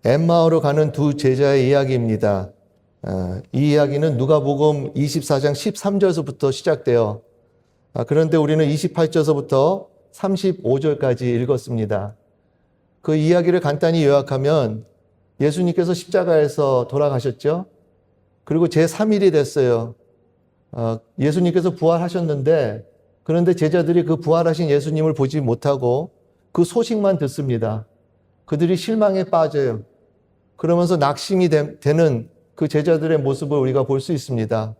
엠마오로 가는 두 제자의 이야기입니다. 이 이야기는 누가복음 24장 13절서부터 시작돼요. 그런데 우리는 28절서부터 35절까지 읽었습니다. 그 이야기를 간단히 요약하면 예수님께서 십자가에서 돌아가셨죠. 그리고 제3일이 됐어요. 예수님께서 부활하셨는데 그런데 제자들이 그 부활하신 예수님을 보지 못하고 그 소식만 듣습니다. 그들이 실망에 빠져요. 그러면서 낙심이 되는 그 제자들의 모습을 우리가 볼 수 있습니다.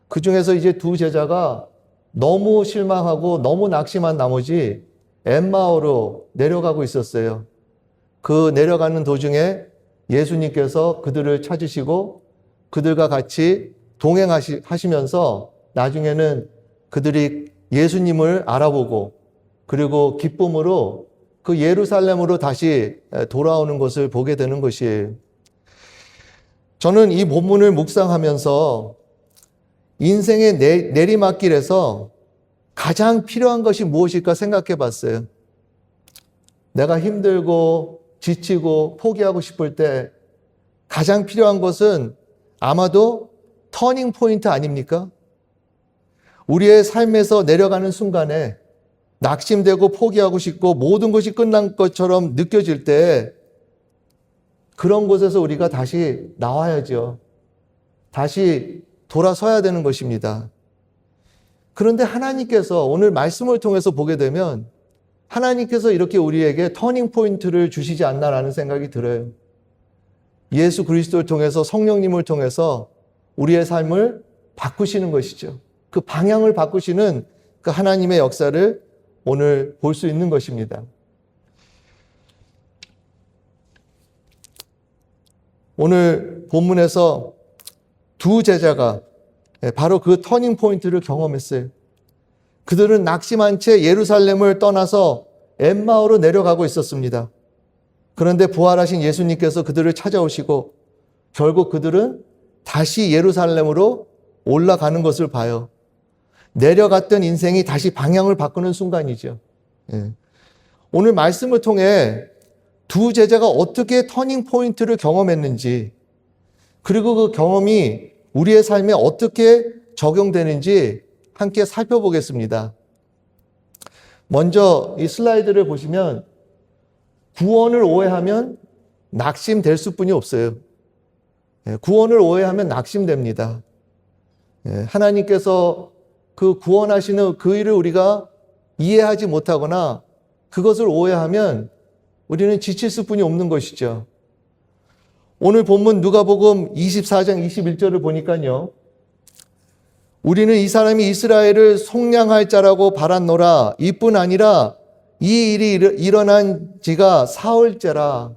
그 중에서 이제 두 제자가 너무 실망하고 너무 낙심한 나머지 엠마오로 내려가고 있었어요. 그 내려가는 도중에 예수님께서 그들을 찾으시고 그들과 같이 동행하시면서 나중에는 그들이 예수님을 알아보고 그리고 기쁨으로 그 예루살렘으로 다시 돌아오는 것을 보게 되는 것이에요. 저는 이 본문을 묵상하면서 인생의 내리막길에서 가장 필요한 것이 무엇일까 생각해 봤어요. 내가 힘들고 지치고 포기하고 싶을 때 가장 필요한 것은 아마도 터닝 포인트 아닙니까? 우리의 삶에서 내려가는 순간에 낙심되고 포기하고 싶고 모든 것이 끝난 것처럼 느껴질 때 그런 곳에서 우리가 다시 나와야죠. 다시 돌아서야 되는 것입니다. 그런데 하나님께서 오늘 말씀을 통해서 보게 되면 하나님께서 이렇게 우리에게 터닝 포인트를 주시지 않나라는 생각이 들어요. 예수 그리스도를 통해서 성령님을 통해서 우리의 삶을 바꾸시는 것이죠. 그 방향을 바꾸시는 그 하나님의 역사를 오늘 볼 수 있는 것입니다. 오늘 본문에서 두 제자가 바로 그 터닝 포인트를 경험했어요. 그들은 낙심한 채 예루살렘을 떠나서 엠마오로 내려가고 있었습니다. 그런데 부활하신 예수님께서 그들을 찾아오시고 결국 그들은 다시 예루살렘으로 올라가는 것을 봐요. 내려갔던 인생이 다시 방향을 바꾸는 순간이죠. 오늘 말씀을 통해 두 제자가 어떻게 터닝 포인트를 경험했는지 그리고 그 경험이 우리의 삶에 어떻게 적용되는지 함께 살펴보겠습니다. 먼저 이 슬라이드를 보시면 구원을 오해하면 낙심될 수뿐이 없어요. 구원을 오해하면 낙심됩니다. 하나님께서 그 구원하시는 그 일을 우리가 이해하지 못하거나 그것을 오해하면 우리는 지칠 수뿐이 없는 것이죠. 오늘 본문 누가복음 24장 21절을 보니까요. 우리는 이 사람이 이스라엘을 속량할 자라고 바랐노라. 이뿐 아니라 이 일이 일어난 지가 사흘째라.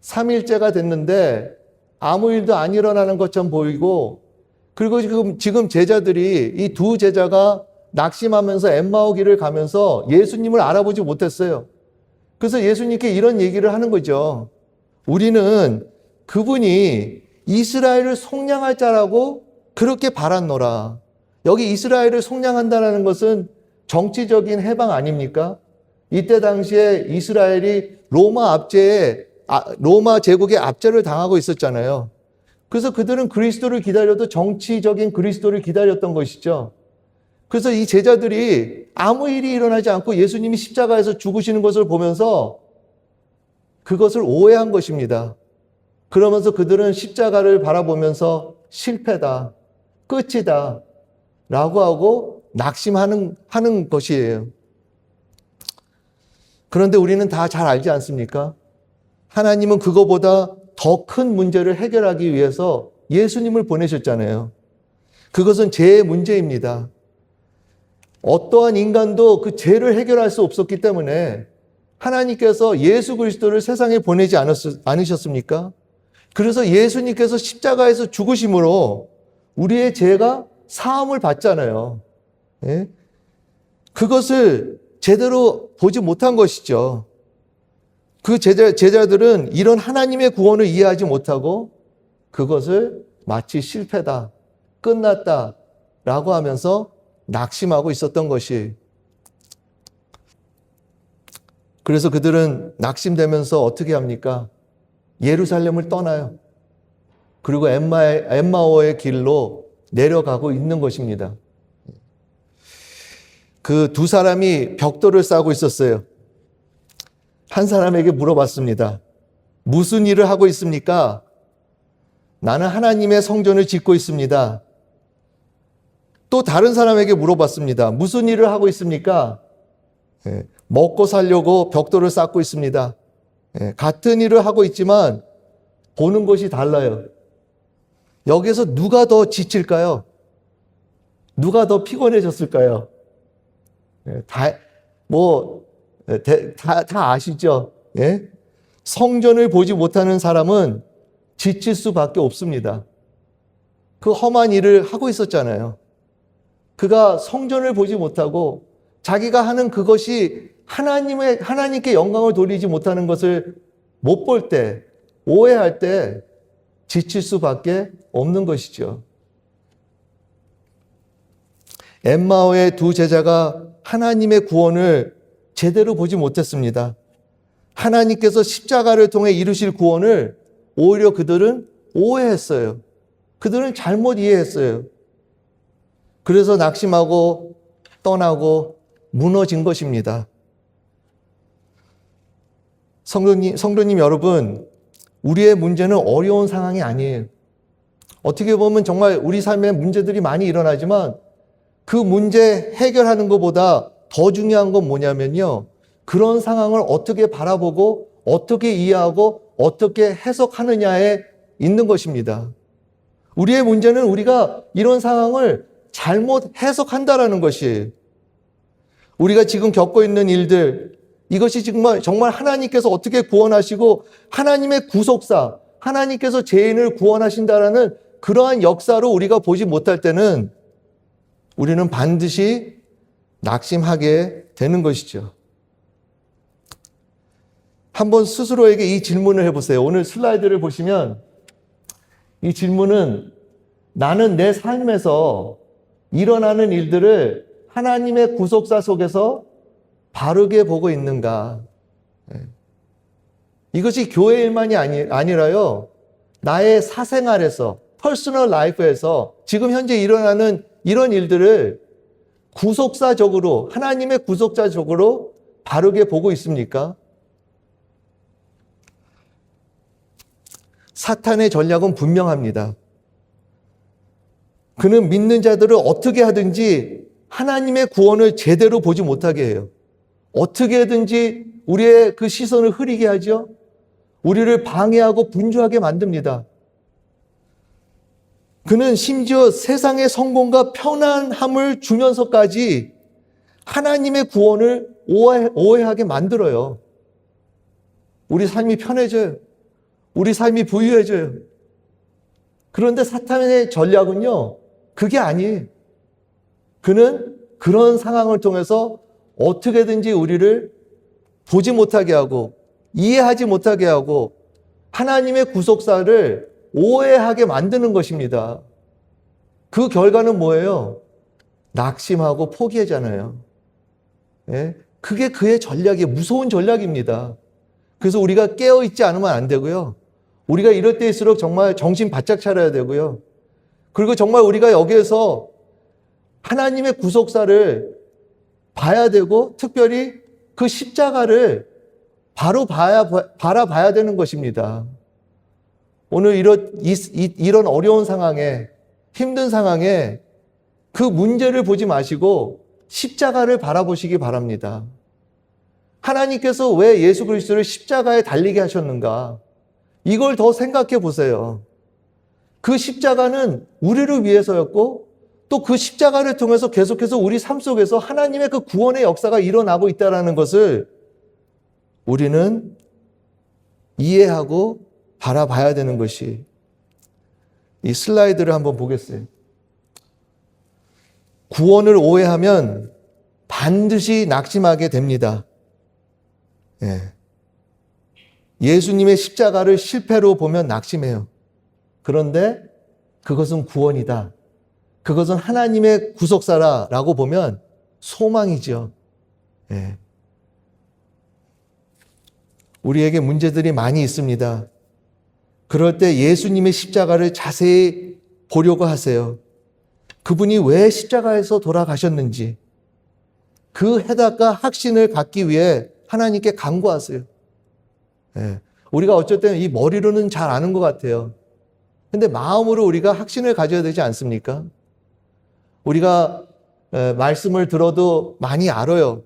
3일째가 됐는데 아무 일도 안 일어나는 것처럼 보이고 그리고 지금 제자들이 이 두 제자가 낙심하면서 엠마오 길을 가면서 예수님을 알아보지 못했어요. 그래서 예수님께 이런 얘기를 하는 거죠. 우리는 그분이 이스라엘을 속량할 자라고 그렇게 바랐노라. 여기 이스라엘을 속량한다는 것은 정치적인 해방 아닙니까? 이때 당시에 이스라엘이 로마 제국의 압제를 당하고 있었잖아요. 그래서 그들은 그리스도를 기다려도 정치적인 그리스도를 기다렸던 것이죠. 그래서 이 제자들이 아무 일이 일어나지 않고 예수님이 십자가에서 죽으시는 것을 보면서 그것을 오해한 것입니다. 그러면서 그들은 십자가를 바라보면서 실패다, 끝이다 라고 하고 낙심하는 것이에요. 그런데 우리는 다 잘 알지 않습니까? 하나님은 그거보다 더 큰 문제를 해결하기 위해서 예수님을 보내셨잖아요. 그것은 죄의 문제입니다. 어떠한 인간도 그 죄를 해결할 수 없었기 때문에 하나님께서 예수 그리스도를 세상에 보내지 않으셨습니까? 그래서 예수님께서 십자가에서 죽으심으로 우리의 죄가 사함을 받잖아요. 그것을 제대로 보지 못한 것이죠. 그 제자들은 이런 하나님의 구원을 이해하지 못하고 그것을 마치 실패다, 끝났다 라고 하면서 낙심하고 있었던 것이. 그래서 그들은 낙심되면서 어떻게 합니까? 예루살렘을 떠나요. 그리고 엠마오의 길로 내려가고 있는 것입니다. 그 두 사람이 벽돌을 쌓고 있었어요. 한 사람에게 물어봤습니다. 무슨 일을 하고 있습니까? 나는 하나님의 성전을 짓고 있습니다. 또 다른 사람에게 물어봤습니다. 무슨 일을 하고 있습니까? 먹고 살려고 벽돌을 쌓고 있습니다. 같은 일을 하고 있지만 보는 것이 달라요. 여기서 누가 더 지칠까요? 누가 더 피곤해졌을까요? 다 아시죠? 예? 성전을 보지 못하는 사람은 지칠 수밖에 없습니다. 그 험한 일을 하고 있었잖아요. 그가 성전을 보지 못하고 자기가 하는 그것이 하나님께 영광을 돌리지 못하는 것을 못 볼 때, 오해할 때 지칠 수밖에 없는 것이죠. 엠마오의 두 제자가 하나님의 구원을 제대로 보지 못했습니다. 하나님께서 십자가를 통해 이루실 구원을 오히려 그들은 오해했어요. 그들은 잘못 이해했어요. 그래서 낙심하고 떠나고 무너진 것입니다. 성도님 여러분, 우리의 문제는 어려운 상황이 아니에요. 어떻게 보면 정말 우리 삶에 문제들이 많이 일어나지만 그 문제 해결하는 것보다 더 중요한 건 뭐냐면요. 그런 상황을 어떻게 바라보고 어떻게 이해하고 어떻게 해석하느냐에 있는 것입니다. 우리의 문제는 우리가 이런 상황을 잘못 해석한다라는 것이에요. 우리가 지금 겪고 있는 일들, 이것이 정말 하나님께서 어떻게 구원하시고 하나님의 구속사, 하나님께서 죄인을 구원하신다라는 그러한 역사로 우리가 보지 못할 때는 우리는 반드시 낙심하게 되는 것이죠. 한번 스스로에게 이 질문을 해보세요. 오늘 슬라이드를 보시면 이 질문은 나는 내 삶에서 일어나는 일들을 하나님의 구속사 속에서 바르게 보고 있는가? 이것이 교회 일만이 아니라요. 나의 사생활에서, 퍼스널 라이프에서 지금 현재 일어나는 이런 일들을 구속사적으로, 하나님의 구속사적으로 바르게 보고 있습니까? 사탄의 전략은 분명합니다. 그는 믿는 자들을 어떻게 하든지 하나님의 구원을 제대로 보지 못하게 해요. 어떻게든지 우리의 그 시선을 흐리게 하죠. 우리를 방해하고 분주하게 만듭니다. 그는 심지어 세상의 성공과 편안함을 주면서까지 하나님의 구원을 오해하게 만들어요. 우리 삶이 편해져요. 우리 삶이 부유해져요. 그런데 사탄의 전략은요, 그게 아니에요. 그는 그런 상황을 통해서 어떻게든지 우리를 보지 못하게 하고 이해하지 못하게 하고 하나님의 구속사를 오해하게 만드는 것입니다. 그 결과는 뭐예요? 낙심하고 포기하잖아요. 예? 그게 그의 전략이에요. 무서운 전략입니다. 그래서 우리가 깨어있지 않으면 안 되고요. 우리가 이럴 때일수록 정말 정신 바짝 차려야 되고요. 그리고 정말 우리가 여기에서 하나님의 구속사를 봐야 되고 특별히 그 십자가를 바라봐야 되는 것입니다. 오늘 이런 어려운 상황에, 힘든 상황에 그 문제를 보지 마시고 십자가를 바라보시기 바랍니다. 하나님께서 왜 예수 그리스도를 십자가에 달리게 하셨는가? 이걸 더 생각해 보세요. 그 십자가는 우리를 위해서였고 또 그 십자가를 통해서 계속해서 우리 삶 속에서 하나님의 그 구원의 역사가 일어나고 있다는 것을 우리는 이해하고 바라봐야 되는 것이 이 슬라이드를 한번 보겠어요. 구원을 오해하면 반드시 낙심하게 됩니다. 예수님의 십자가를 실패로 보면 낙심해요. 그런데 그것은 구원이다. 그것은 하나님의 구속사라고 보면 소망이죠. 우리에게 문제들이 많이 있습니다. 그럴 때 예수님의 십자가를 자세히 보려고 하세요. 그분이 왜 십자가에서 돌아가셨는지 그 해답과 확신을 갖기 위해 하나님께 간구하세요. 예. 우리가 어쩔 때는 이 머리로는 잘 아는 것 같아요. 근데 마음으로 우리가 확신을 가져야 되지 않습니까? 우리가 말씀을 들어도 많이 알아요.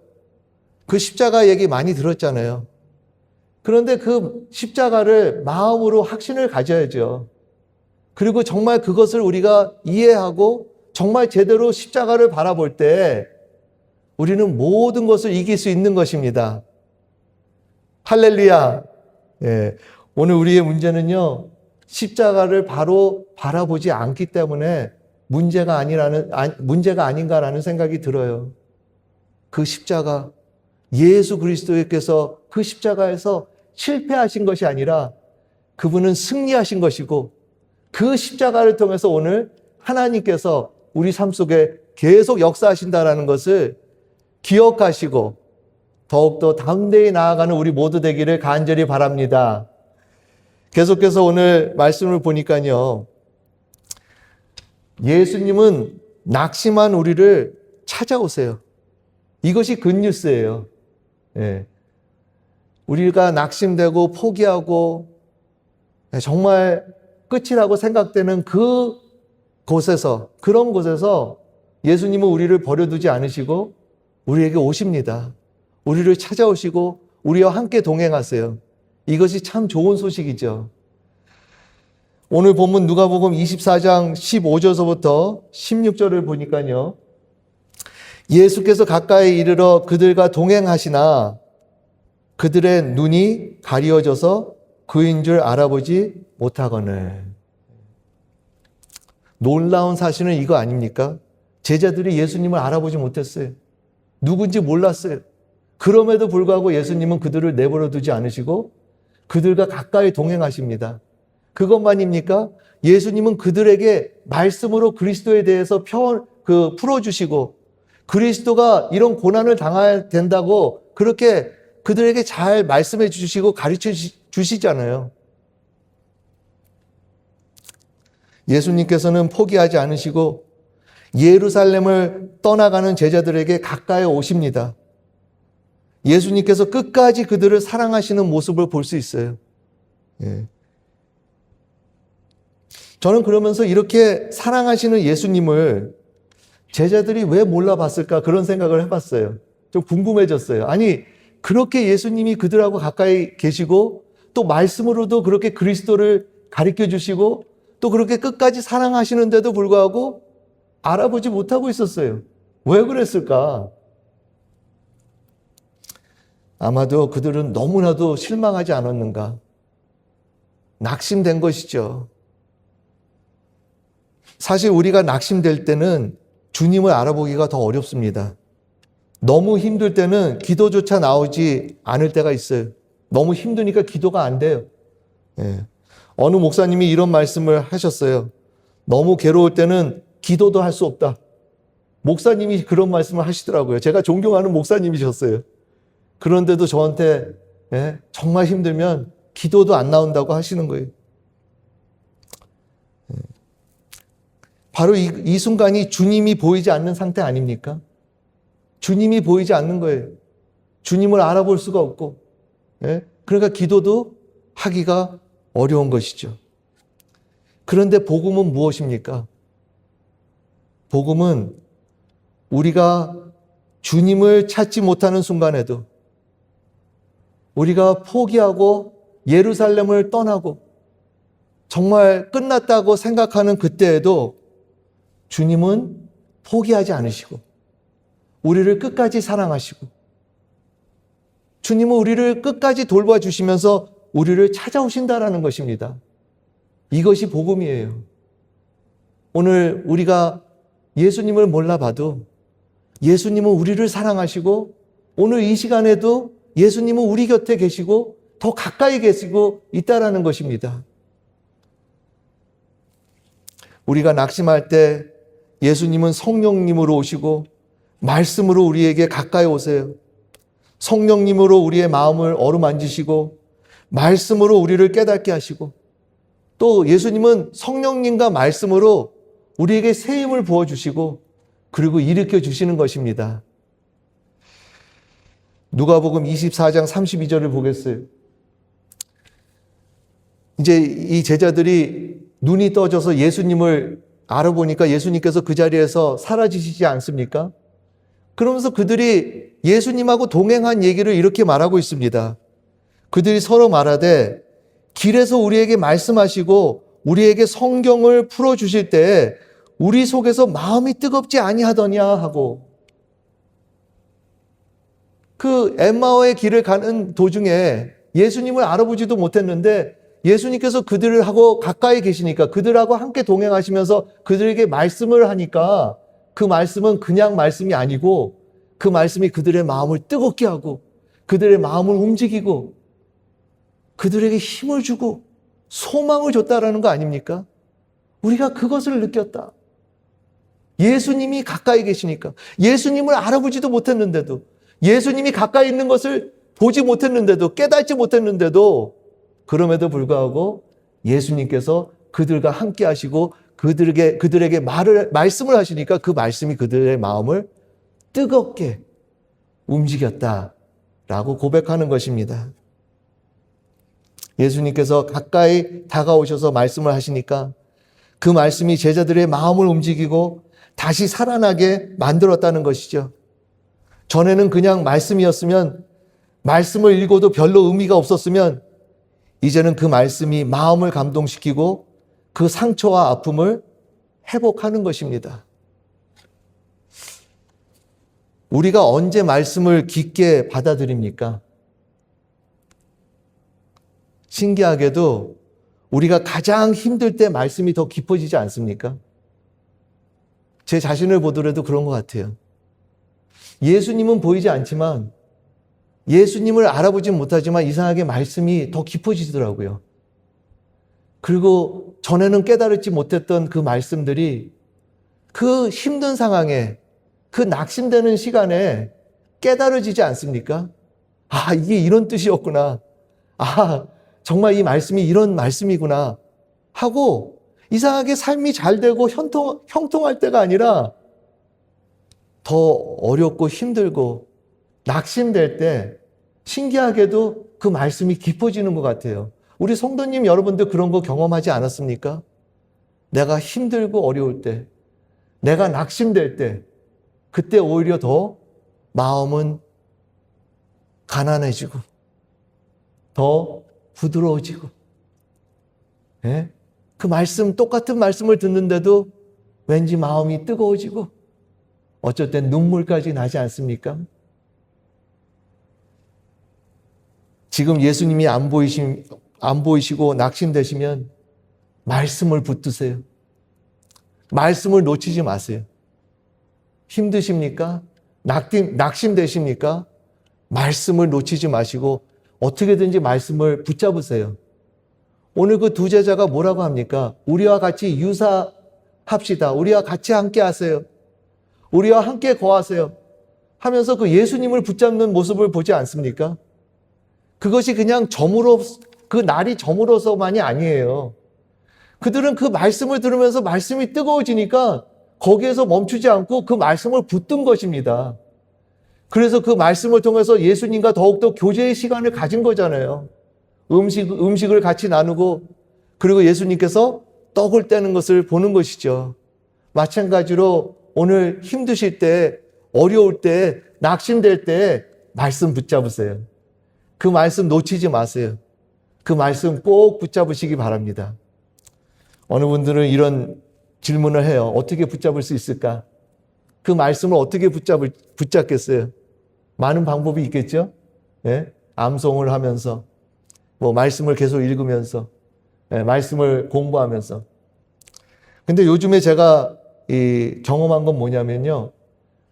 그 십자가 얘기 많이 들었잖아요. 그런데 그 십자가를 마음으로 확신을 가져야죠. 그리고 정말 그것을 우리가 이해하고 정말 제대로 십자가를 바라볼 때 우리는 모든 것을 이길 수 있는 것입니다. 할렐루야. 예. 오늘 우리의 문제는요, 십자가를 바로 바라보지 않기 때문에 문제가 아닌가라는 생각이 들어요. 그 십자가, 예수 그리스도께서 그 십자가에서 실패하신 것이 아니라 그분은 승리하신 것이고 그 십자가를 통해서 오늘 하나님께서 우리 삶 속에 계속 역사하신다라는 것을 기억하시고 더욱더 담대히 나아가는 우리 모두 되기를 간절히 바랍니다. 계속해서 오늘 말씀을 보니까요, 예수님은 낙심한 우리를 찾아오세요. 이것이 굿뉴스예요. 예. 우리가 낙심되고 포기하고 정말 끝이라고 생각되는 그런 곳에서 예수님은 우리를 버려두지 않으시고 우리에게 오십니다. 우리를 찾아오시고 우리와 함께 동행하세요. 이것이 참 좋은 소식이죠. 오늘 본문 누가복음 24장 15절서부터 16절을 보니까요, 예수께서 가까이 이르러 그들과 동행하시나 그들의 눈이 가리워져서 그인 줄 알아보지 못하거늘. 놀라운 사실은 이거 아닙니까? 제자들이 예수님을 알아보지 못했어요. 누군지 몰랐어요. 그럼에도 불구하고 예수님은 그들을 내버려 두지 않으시고 그들과 가까이 동행하십니다. 그것만입니까? 예수님은 그들에게 말씀으로 그리스도에 대해서 풀어주시고 그리스도가 이런 고난을 당해야 된다고 그렇게 그들에게 잘 말씀해 주시고 가르쳐 주시잖아요. 예수님께서는 포기하지 않으시고 예루살렘을 떠나가는 제자들에게 가까이 오십니다. 예수님께서 끝까지 그들을 사랑하시는 모습을 볼 수 있어요. 예. 저는 그러면서 이렇게 사랑하시는 예수님을 제자들이 왜 몰라봤을까 그런 생각을 해봤어요. 좀 궁금해졌어요. 아니, 그렇게 예수님이 그들하고 가까이 계시고 또 말씀으로도 그렇게 그리스도를 가르쳐 주시고 또 그렇게 끝까지 사랑하시는데도 불구하고 알아보지 못하고 있었어요. 왜 그랬을까? 아마도 그들은 너무나도 실망하지 않았는가? 낙심된 것이죠. 사실 우리가 낙심될 때는 주님을 알아보기가 더 어렵습니다. 너무 힘들 때는 기도조차 나오지 않을 때가 있어요. 너무 힘드니까 기도가 안 돼요. 예. 어느 목사님이 이런 말씀을 하셨어요. 너무 괴로울 때는 기도도 할 수 없다. 목사님이 그런 말씀을 하시더라고요. 제가 존경하는 목사님이셨어요. 그런데도 저한테 정말 힘들면 기도도 안 나온다고 하시는 거예요. 바로 이 순간이 주님이 보이지 않는 상태 아닙니까? 주님이 보이지 않는 거예요. 주님을 알아볼 수가 없고, 그러니까 기도도 하기가 어려운 것이죠. 그런데 복음은 무엇입니까? 복음은 우리가 주님을 찾지 못하는 순간에도 우리가 포기하고 예루살렘을 떠나고 정말 끝났다고 생각하는 그때에도 주님은 포기하지 않으시고 우리를 끝까지 사랑하시고 주님은 우리를 끝까지 돌봐주시면서 우리를 찾아오신다라는 것입니다. 이것이 복음이에요. 오늘 우리가 예수님을 몰라봐도 예수님은 우리를 사랑하시고 오늘 이 시간에도 예수님은 우리 곁에 계시고 더 가까이 계시고 있다라는 것입니다. 우리가 낙심할 때 예수님은 성령님으로 오시고 말씀으로 우리에게 가까이 오세요. 성령님으로 우리의 마음을 어루만지시고 말씀으로 우리를 깨닫게 하시고 또 예수님은 성령님과 말씀으로 우리에게 새 힘을 부어주시고 그리고 일으켜 주시는 것입니다. 누가복음 24장 32절을 보겠어요. 이제 이 제자들이 눈이 떠져서 예수님을 알아보니까 예수님께서 그 자리에서 사라지시지 않습니까? 그러면서 그들이 예수님하고 동행한 얘기를 이렇게 말하고 있습니다. 그들이 서로 말하되 길에서 우리에게 말씀하시고 우리에게 성경을 풀어주실 때에 우리 속에서 마음이 뜨겁지 아니하더냐 하고, 그 엠마오의 길을 가는 도중에 예수님을 알아보지도 못했는데 예수님께서 그들하고 가까이 계시니까, 그들하고 함께 동행하시면서 그들에게 말씀을 하니까 그 말씀은 그냥 말씀이 아니고 그 말씀이 그들의 마음을 뜨겁게 하고 그들의 마음을 움직이고 그들에게 힘을 주고 소망을 줬다라는 거 아닙니까? 우리가 그것을 느꼈다. 예수님이 가까이 계시니까, 예수님을 알아보지도 못했는데도, 예수님이 가까이 있는 것을 보지 못했는데도, 깨닫지 못했는데도, 그럼에도 불구하고 예수님께서 그들과 함께 하시고 그들에게 말씀을 하시니까 그 말씀이 그들의 마음을 뜨겁게 움직였다라고 고백하는 것입니다. 예수님께서 가까이 다가오셔서 말씀을 하시니까 그 말씀이 제자들의 마음을 움직이고 다시 살아나게 만들었다는 것이죠. 전에는 그냥 말씀이었으면, 말씀을 읽어도 별로 의미가 없었으면, 이제는 그 말씀이 마음을 감동시키고 그 상처와 아픔을 회복하는 것입니다. 우리가 언제 말씀을 깊게 받아들입니까? 신기하게도 우리가 가장 힘들 때 말씀이 더 깊어지지 않습니까? 제 자신을 보더라도 그런 것 같아요. 예수님은 보이지 않지만, 예수님을 알아보진 못하지만 이상하게 말씀이 더 깊어지더라고요. 그리고 전에는 깨달지 못했던 그 말씀들이 그 힘든 상황에, 그 낙심되는 시간에 깨달아지지 않습니까? 아, 이게 이런 뜻이었구나. 아, 정말 이 말씀이 이런 말씀이구나 하고 이상하게 삶이 잘 되고 형통할 때가 아니라 더 어렵고 힘들고 낙심될 때 신기하게도 그 말씀이 깊어지는 것 같아요. 우리 성도님 여러분들 그런 거 경험하지 않았습니까? 내가 힘들고 어려울 때, 내가 낙심될 때, 그때 오히려 더 마음은 가난해지고 더 부드러워지고, 예? 그 말씀, 똑같은 말씀을 듣는데도 왠지 마음이 뜨거워지고 어쩔 땐 눈물까지 나지 않습니까? 지금 예수님이 안 보이시고 낙심되시면 말씀을 붙드세요. 말씀을 놓치지 마세요. 힘드십니까? 낙심되십니까? 말씀을 놓치지 마시고 어떻게든지 말씀을 붙잡으세요. 오늘 그 두 제자가 뭐라고 합니까? 우리와 같이 유사합시다. 우리와 같이 함께 하세요. 우리와 함께 거하세요. 하면서 그 예수님을 붙잡는 모습을 보지 않습니까? 그것이 그냥 그 날이 저물어서만이 아니에요. 그들은 그 말씀을 들으면서 말씀이 뜨거워지니까 거기에서 멈추지 않고 그 말씀을 붙든 것입니다. 그래서 그 말씀을 통해서 예수님과 더욱더 교제의 시간을 가진 거잖아요. 음식을 같이 나누고, 그리고 예수님께서 떡을 떼는 것을 보는 것이죠. 마찬가지로 오늘 힘드실 때, 어려울 때, 낙심될 때 말씀 붙잡으세요. 그 말씀 놓치지 마세요. 그 말씀 꼭 붙잡으시기 바랍니다. 어느 분들은 이런 질문을 해요. 어떻게 붙잡을 수 있을까? 그 말씀을 어떻게 붙잡겠어요? 많은 방법이 있겠죠? 예? 암송을 하면서, 말씀을 계속 읽으면서, 말씀을 공부하면서. 근데 요즘에 제가 경험한 건 뭐냐면요.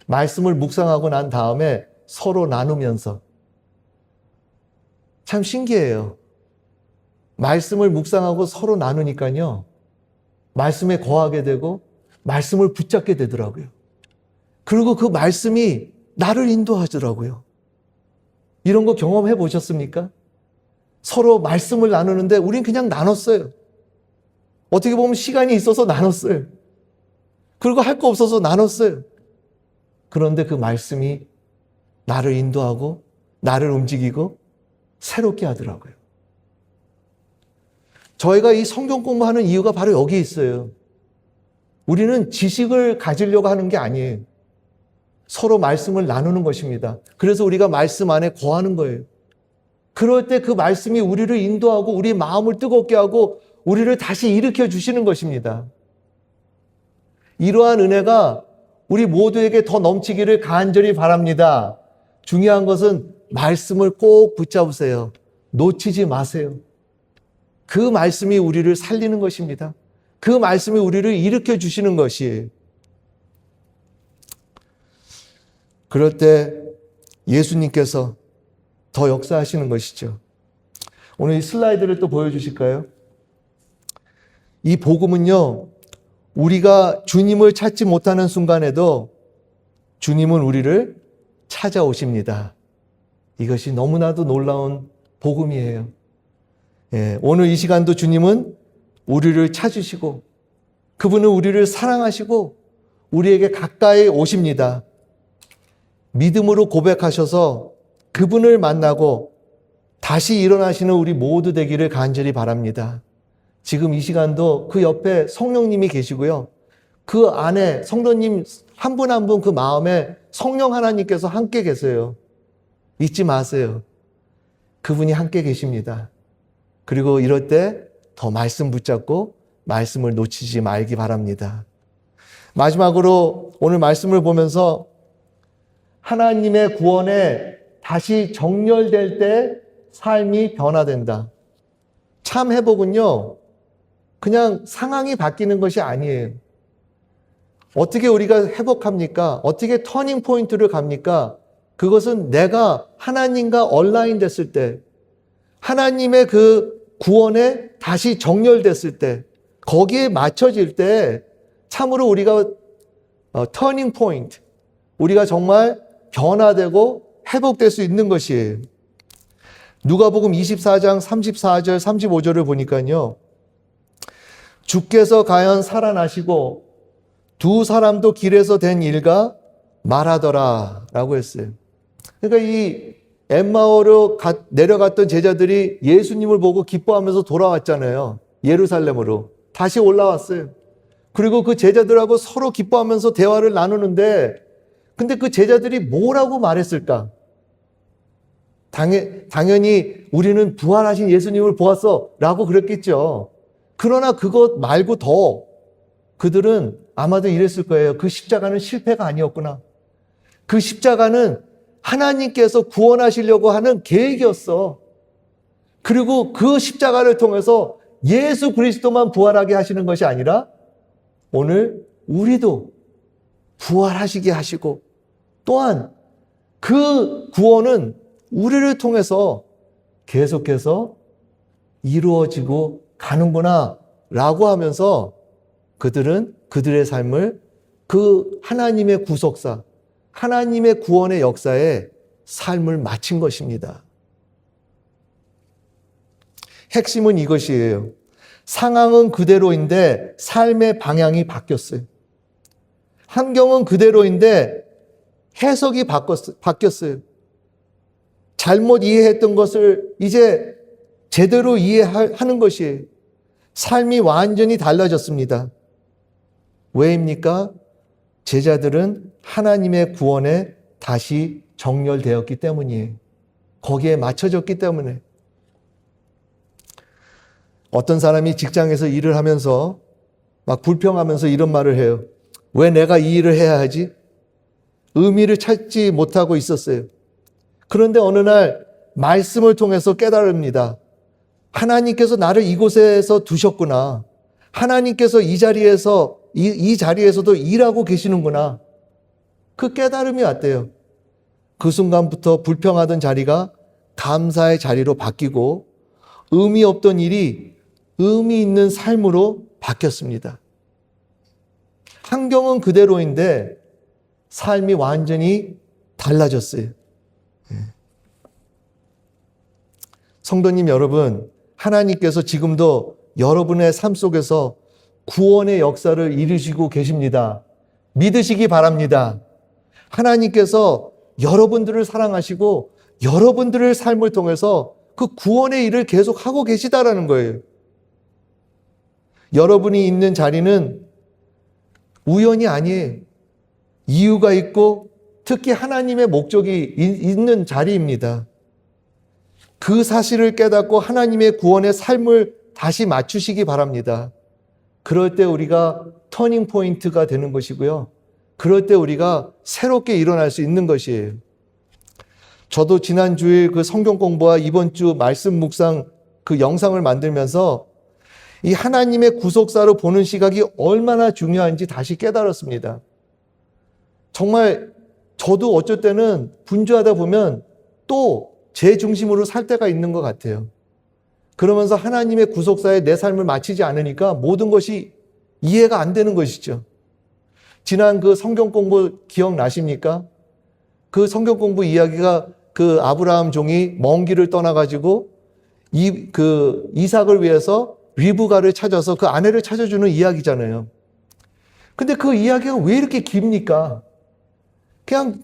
말씀을 묵상하고 난 다음에 서로 나누면서. 참 신기해요. 말씀을 묵상하고 서로 나누니까요. 말씀에 거하게 되고 말씀을 붙잡게 되더라고요. 그리고 그 말씀이 나를 인도하더라고요. 이런 거 경험해 보셨습니까? 서로 말씀을 나누는데 우린 그냥 나눴어요. 어떻게 보면 시간이 있어서 나눴어요. 그리고 할 거 없어서 나눴어요. 그런데 그 말씀이 나를 인도하고 나를 움직이고 새롭게 하더라고요. 저희가 이 성경 공부하는 이유가 바로 여기 있어요. 우리는 지식을 가지려고 하는 게 아니에요. 서로 말씀을 나누는 것입니다. 그래서 우리가 말씀 안에 거하는 거예요. 그럴 때 그 말씀이 우리를 인도하고 우리 마음을 뜨겁게 하고 우리를 다시 일으켜 주시는 것입니다. 이러한 은혜가 우리 모두에게 더 넘치기를 간절히 바랍니다. 중요한 것은 말씀을 꼭 붙잡으세요. 놓치지 마세요. 그 말씀이 우리를 살리는 것입니다. 그 말씀이 우리를 일으켜 주시는 것이에요. 그럴 때 예수님께서 더 역사하시는 것이죠. 오늘 이 슬라이드를 또 보여주실까요? 이 복음은요, 우리가 주님을 찾지 못하는 순간에도 주님은 우리를 찾아오십니다. 이것이 너무나도 놀라운 복음이에요. 예, 오늘 이 시간도 주님은 우리를 찾으시고 그분은 우리를 사랑하시고 우리에게 가까이 오십니다. 믿음으로 고백하셔서 그분을 만나고 다시 일어나시는 우리 모두 되기를 간절히 바랍니다. 지금 이 시간도 그 옆에 성령님이 계시고요. 그 안에 성도님 한 분 한 분 그 마음에 성령 하나님께서 함께 계세요. 잊지 마세요. 그분이 함께 계십니다. 그리고 이럴 때 더 말씀 붙잡고 말씀을 놓치지 말기 바랍니다. 마지막으로 오늘 말씀을 보면서 하나님의 구원에 다시 정렬될 때 삶이 변화된다. 참 회복은요, 그냥 상황이 바뀌는 것이 아니에요. 어떻게 우리가 회복합니까? 어떻게 터닝 포인트를 갑니까? 그것은 내가 하나님과 얼라인 됐을 때, 하나님의 그 구원에 다시 정렬됐을 때, 거기에 맞춰질 때 참으로 우리가 터닝 포인트, 우리가 정말 변화되고 회복될 수 있는 것이에요. 누가복음 24장 34절 35절을 보니까요, 주께서 과연 살아나시고 두 사람도 길에서 된 일과 말하더라 라고 했어요. 그러니까 이 엠마오로 내려갔던 제자들이 예수님을 보고 기뻐하면서 돌아왔잖아요. 예루살렘으로 다시 올라왔어요. 그리고 그 제자들하고 서로 기뻐하면서 대화를 나누는데, 근데 그 제자들이 뭐라고 말했을까? 당연히 우리는 부활하신 예수님을 보았어 라고 그랬겠죠. 그러나 그것 말고 더 그들은 아마도 이랬을 거예요. 그 십자가는 실패가 아니었구나. 그 십자가는 하나님께서 구원하시려고 하는 계획이었어. 그리고 그 십자가를 통해서 예수 그리스도만 부활하게 하시는 것이 아니라 오늘 우리도 부활하시게 하시고, 또한 그 구원은 우리를 통해서 계속해서 이루어지고 가는구나 라고 하면서 그들은 그들의 삶을 그 하나님의 구속사, 하나님의 구원의 역사에 삶을 마친 것입니다. 핵심은 이것이에요. 상황은 그대로인데 삶의 방향이 바뀌었어요. 환경은 그대로인데 해석이 바뀌었어요. 잘못 이해했던 것을 이제 제대로 이해하는 것이에요. 삶이 완전히 달라졌습니다. 왜입니까? 제자들은 하나님의 구원에 다시 정렬되었기 때문이에요. 거기에 맞춰졌기 때문에. 어떤 사람이 직장에서 일을 하면서 막 불평하면서 이런 말을 해요. 왜 내가 이 일을 해야 하지? 의미를 찾지 못하고 있었어요. 그런데 어느 날 말씀을 통해서 깨달습니다. 하나님께서 나를 이곳에서 두셨구나. 하나님께서 이 자리에서도 일하고 계시는구나. 그 깨달음이 왔대요. 그 순간부터 불평하던 자리가 감사의 자리로 바뀌고 의미 없던 일이 의미 있는 삶으로 바뀌었습니다. 환경은 그대로인데 삶이 완전히 달라졌어요. 성도님 여러분, 하나님께서 지금도 여러분의 삶 속에서 구원의 역사를 이루시고 계십니다. 믿으시기 바랍니다. 하나님께서 여러분들을 사랑하시고 여러분들의 삶을 통해서 그 구원의 일을 계속 하고 계시다라는 거예요. 여러분이 있는 자리는 우연이 아니에요. 이유가 있고 특히 하나님의 목적이 있는 자리입니다. 그 사실을 깨닫고 하나님의 구원의 삶을 다시 맞추시기 바랍니다. 그럴 때 우리가 터닝 포인트가 되는 것이고요. 그럴 때 우리가 새롭게 일어날 수 있는 것이에요. 저도 지난 주일 그 성경 공부와 이번 주 말씀 묵상 그 영상을 만들면서 이 하나님의 구속사로 보는 시각이 얼마나 중요한지 다시 깨달았습니다. 정말 저도 어쩔 때는 분주하다 보면 또 제 중심으로 살 때가 있는 것 같아요. 그러면서 하나님의 구속사에 내 삶을 마치지 않으니까 모든 것이 이해가 안 되는 것이죠. 지난 그 성경 공부 기억나십니까? 그 성경 공부 이야기가 그 아브라함 종이 먼 길을 떠나가지고 이삭을 위해서 리브가를 찾아서 그 아내를 찾아주는 이야기잖아요. 근데 그 이야기가 왜 이렇게 깁니까? 그냥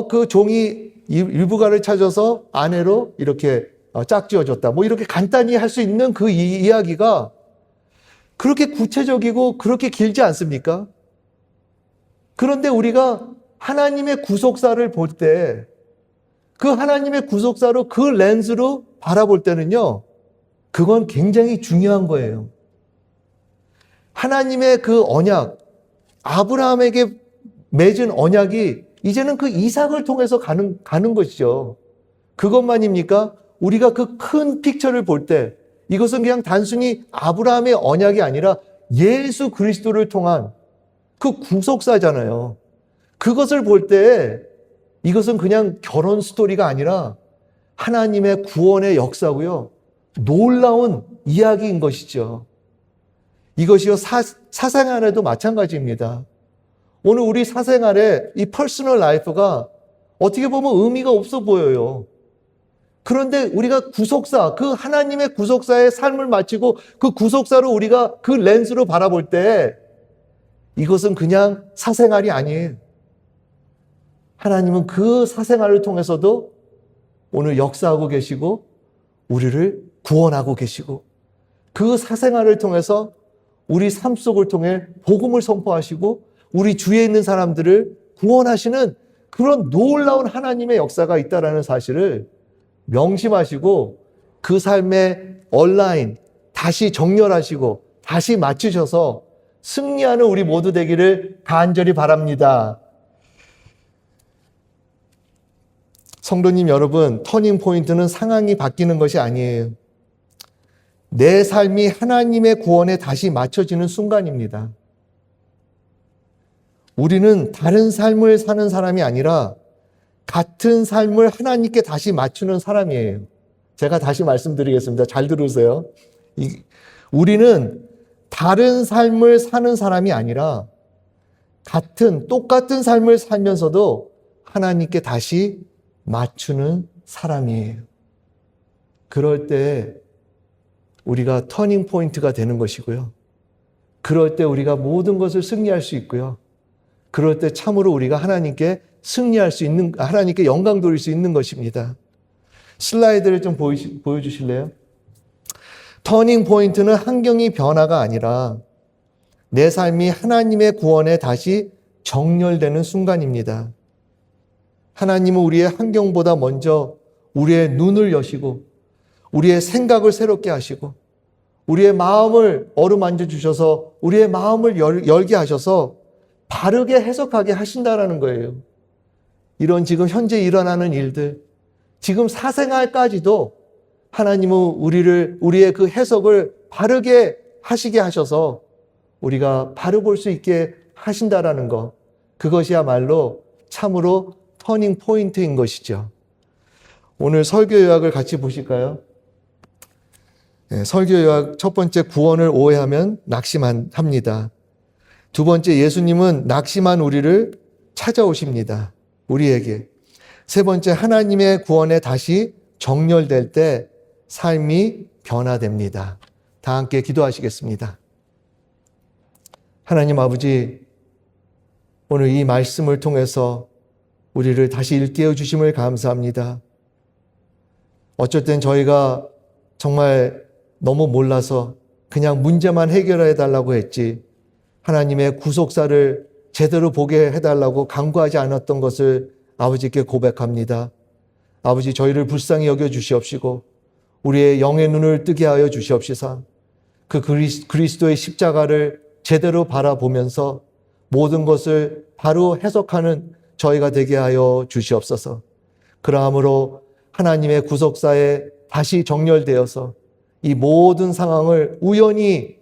그 종이 리브가를 찾아서 아내로 이렇게 짝지어줬다. 뭐 이렇게 간단히 할 수 있는 그 이야기가 그렇게 구체적이고 그렇게 길지 않습니까? 그런데 우리가 하나님의 구속사를 볼 때 그 하나님의 구속사로 그 렌즈로 바라볼 때는요, 그건 굉장히 중요한 거예요. 하나님의 그 언약, 아브라함에게 맺은 언약이 이제는 그 이삭을 통해서 가는 것이죠. 그것만입니까? 우리가 그 큰 픽처를 볼 때 이것은 그냥 단순히 아브라함의 언약이 아니라 예수 그리스도를 통한 그 구속사잖아요. 그것을 볼 때 이것은 그냥 결혼 스토리가 아니라 하나님의 구원의 역사고요. 놀라운 이야기인 것이죠. 이것이요 사생활에도 마찬가지입니다. 오늘 우리 사생활에 이 퍼스널 라이프가 어떻게 보면 의미가 없어 보여요. 그런데 우리가 구속사, 그 하나님의 구속사의 삶을 마치고 그 구속사로 우리가 그 렌즈로 바라볼 때 이것은 그냥 사생활이 아니에요. 하나님은 그 사생활을 통해서도 오늘 역사하고 계시고 우리를 구원하고 계시고 그 사생활을 통해서 우리 삶 속을 통해 복음을 선포하시고 우리 주위에 있는 사람들을 구원하시는 그런 놀라운 하나님의 역사가 있다는 사실을 명심하시고 그 삶의 온라인 다시 정렬하시고 다시 맞추셔서 승리하는 우리 모두 되기를 간절히 바랍니다. 성도님 여러분, 터닝 포인트는 상황이 바뀌는 것이 아니에요. 내 삶이 하나님의 구원에 다시 맞춰지는 순간입니다. 우리는 다른 삶을 사는 사람이 아니라 같은 삶을 하나님께 다시 맞추는 사람이에요. 제가 다시 말씀드리겠습니다. 잘 들으세요. 우리는 다른 삶을 사는 사람이 아니라 똑같은 삶을 살면서도 하나님께 다시 맞추는 사람이에요. 그럴 때 우리가 터닝 포인트가 되는 것이고요. 그럴 때 우리가 모든 것을 승리할 수 있고요. 그럴 때 참으로 우리가 하나님께 승리할 수 있는, 하나님께 영광 돌릴 수 있는 것입니다. 슬라이드를 좀 보여주실래요? 터닝 포인트는 환경이 변화가 아니라 내 삶이 하나님의 구원에 다시 정렬되는 순간입니다. 하나님은 우리의 환경보다 먼저 우리의 눈을 여시고 우리의 생각을 새롭게 하시고 우리의 마음을 어루만져 주셔서 우리의 마음을 열게 하셔서 바르게 해석하게 하신다라는 거예요. 이런 지금 현재 일어나는 일들, 지금 사생활까지도 하나님은 우리의 그 해석을 바르게 하시게 하셔서 우리가 바로 볼 수 있게 하신다라는 것, 그것이야말로 참으로 터닝 포인트인 것이죠. 오늘 설교 요약을 같이 보실까요? 네, 설교 요약 첫 번째, 구원을 오해하면 낙심합니다. 두 번째, 예수님은 낙심한 우리를 찾아오십니다. 우리에게. 세 번째, 하나님의 구원에 다시 정렬될 때 삶이 변화됩니다. 다 함께 기도하시겠습니다. 하나님 아버지, 오늘 이 말씀을 통해서 우리를 다시 일깨워 주심을 감사합니다. 어쩔 땐 저희가 정말 너무 몰라서 그냥 문제만 해결해 달라고 했지, 하나님의 구속사를 제대로 보게 해달라고 간구하지 않았던 것을 아버지께 고백합니다. 아버지, 저희를 불쌍히 여겨 주시옵시고 우리의 영의 눈을 뜨게 하여 주시옵시사 그 그리스도의 십자가를 제대로 바라보면서 모든 것을 바로 해석하는 저희가 되게 하여 주시옵소서. 그러함으로 하나님의 구속사에 다시 정렬되어서 이 모든 상황을 우연히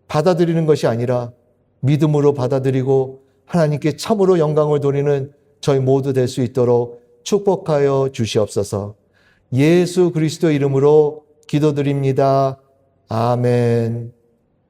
받아들이는 것이 아니라 믿음으로 받아들이고 하나님께 참으로 영광을 돌리는 저희 모두 될 수 있도록 축복하여 주시옵소서. 예수 그리스도 이름으로 기도드립니다. 아멘.